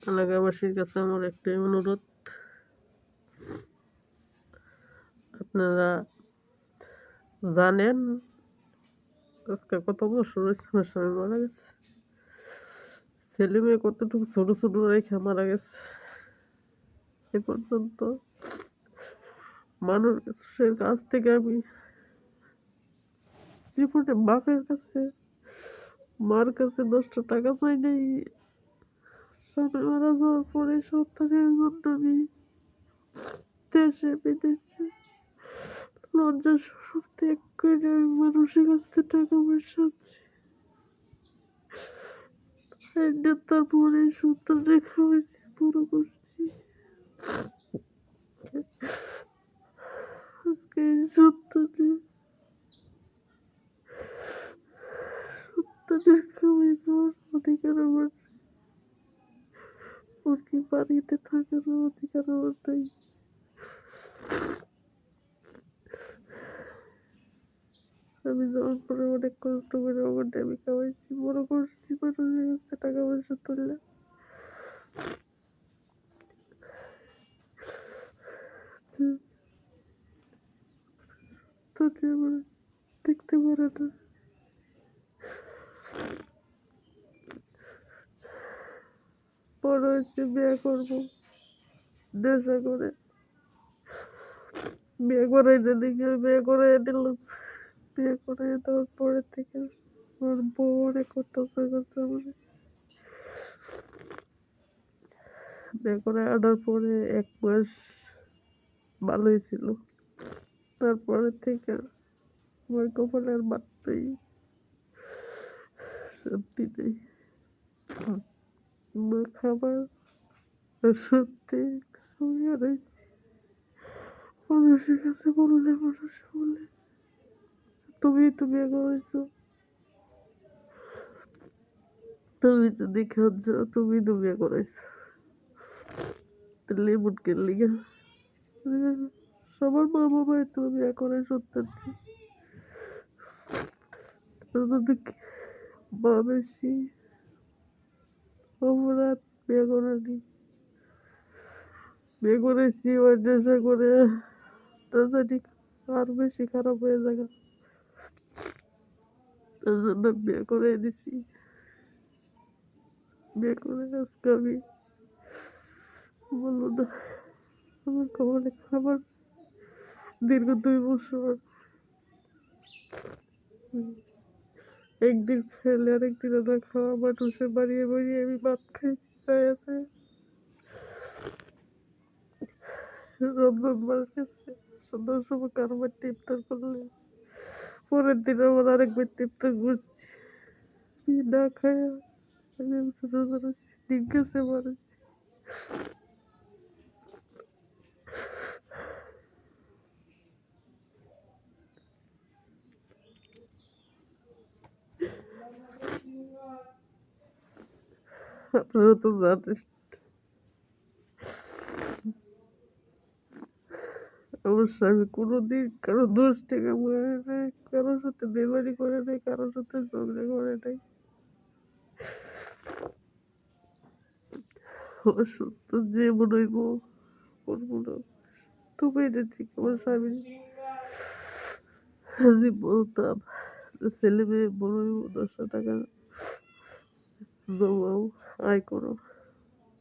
এলাকাবাসীর কাছে আমার একটাই অনুরোধ, আপনারা জানেন আজকে কত বছর হয়েছে আমার স্বামী মারা গেছে, ছেলে মেয়ে কতটুকু ছোট ছোট রেখে মারা গেছে। এ পর্যন্ত মানুষের কাছ থেকে আমি জীবনে বাপের কাছে মার কাছে 10টা টাকা চাই নাই। স্বামী মারা যাওয়ার পরে সন্তানের জন্য আমি দেশে বিদেশে লজ্জা শরম ত্যাগ করে আমি মানুষের কাছ থেকে টাকা পয়সা আনছি। তারপরে সন্তান রেখা হয়েছি, বড় করছি। আজকে এই সন্তানের কামাই খাওয়ার অধিকার আমার, ওর কি বাড়িতে থাকার অধিকার আমার নাই। আমি যাওয়ার পরে অনেক কষ্ট করে আমারটা আমি খাওয়াইছি, বড় করছি, মানুষের কাছ থেকে টাকা পয়সা তুললে তাতে আমার দেখতে পারে না। বড় হয়েছে, বিয়ে করবো নেশা করে, বিয়ে করাই না দেখে বিয়ে করাই দিলাম। বিয়ে করাই দেওয়ার পরে থেকে আমার বউ অনেক অত্যাচার করছে আমার। বিয়ে করে আনার পরে 1 মাস ভালোই ছিল, তারপরে থেকে আমার কপালে আর বাদ নেই, শান্তি নেই। না খাবার সত্যি সবই হারাইছি। মানুষের কাছে বললে মানুষ বলে তুমি তো বিয়ে করেছো, তুমি তো দেখে যাও, তুমি তো বিয়ে করেছো, তাহলে এমন কেন লিগা? সবার মা বাবাই তো বিয়ে করে সন্তানকে, মা বেশি অপরাধ বিয়ে করেনি। বিয়ে করেছি ওই নেশা করে, তা জানি আর বেশি খারাপ হয়ে যাবে, তার জন্য বিয়ে করে দিছি। বিয়ে করে আজকে আমি বললো না, আমার কপালে খাবার দীর্ঘ 2 বছর একদিন খেলে আরেকদিন না খাওয়া, মানুষের বাড়িয়ে বাড়িয়ে আমি ভাত খাইছি চাই আছে। রমজান মাস গেছে, সন্ধ্যার সময় কারো বাড়িতে ইফতার করলে পরের দিন আমার আরেকবার ইফতার করছি, না খায় আমি রোজা রাখছি, দিন গেছে মারেছি। আপনারা তো জানেন আমার স্বামী কোনোদিন কারো দোষ থেকে মরে নাই, কারোর সাথে বেমারি করে নাই, কারোর সাথে ঝগড়া করে নাই। আমার সন্তান যে মনে হইব করবো না, তবে এটা ঠিক। আমার স্বামী যে বলতাম ছেলে মেয়ে বড় হইব, 10টা টাকা জমাও, আয় করো,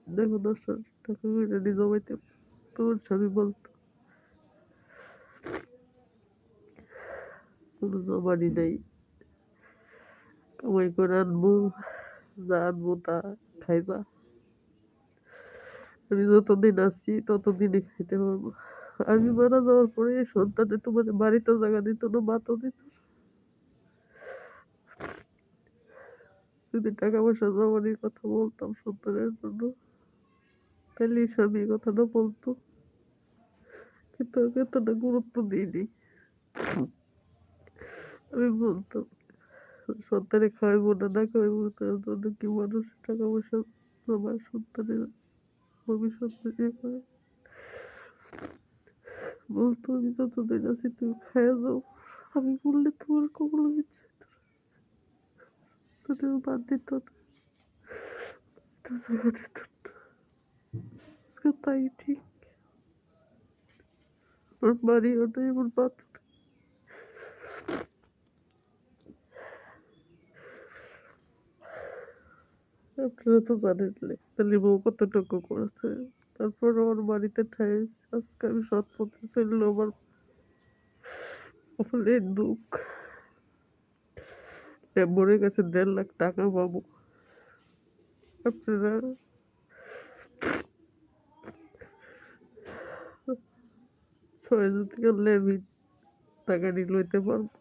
দেখো 10টা টাকা করে জমাইতে, তোর স্বামী বলতো কোনো জমানি নাই, কামাই করে আনবো, যা আনবো তা খাইবা, আমি যতদিন আছি ততদিনই খাইতে পারবো। আমি মারা যাওয়ার পরে এই সন্তানে তোমার বাড়িতে জায়গা দিত না, মাতো দিত না। যদি টাকা পয়সা জমানির কথা বলতাম সন্তানের জন্য, তাহলে স্বামী কথাটা বলতো, কিন্তু আমি এতটা গুরুত্ব দিইনি। আমি বলতাম সন্তানে খাওয়াইবো না, না খাওয়াইবো, তার জন্য কি মানুষ টাকা পয়সা জমায় সন্তানের ভবিষ্যৎ ইয়ে করে। বলতো আমি যতদিন আছি তুমি খাইয়া যাও, আমি বললে তোমার কখনো ইচ্ছে তোদের বাদ দিত না, তো জায়গা দিত না। তাই ঠিক। আমার বাড়িও নেই, আমার বাচ্চা আপনারা তো জানেন তাহলে বউ কতটুকু করেছে। তারপর ওর বাড়িতে ঠাইস আজকে আমি সৎ পথে চললো আমার অনেক দুঃখ। মরে গেছে 1.5 লাখ টাকা পাবো। আপনারা ছয়জন থেকে লেবি টাকা নিয়ে লইতে পারবো।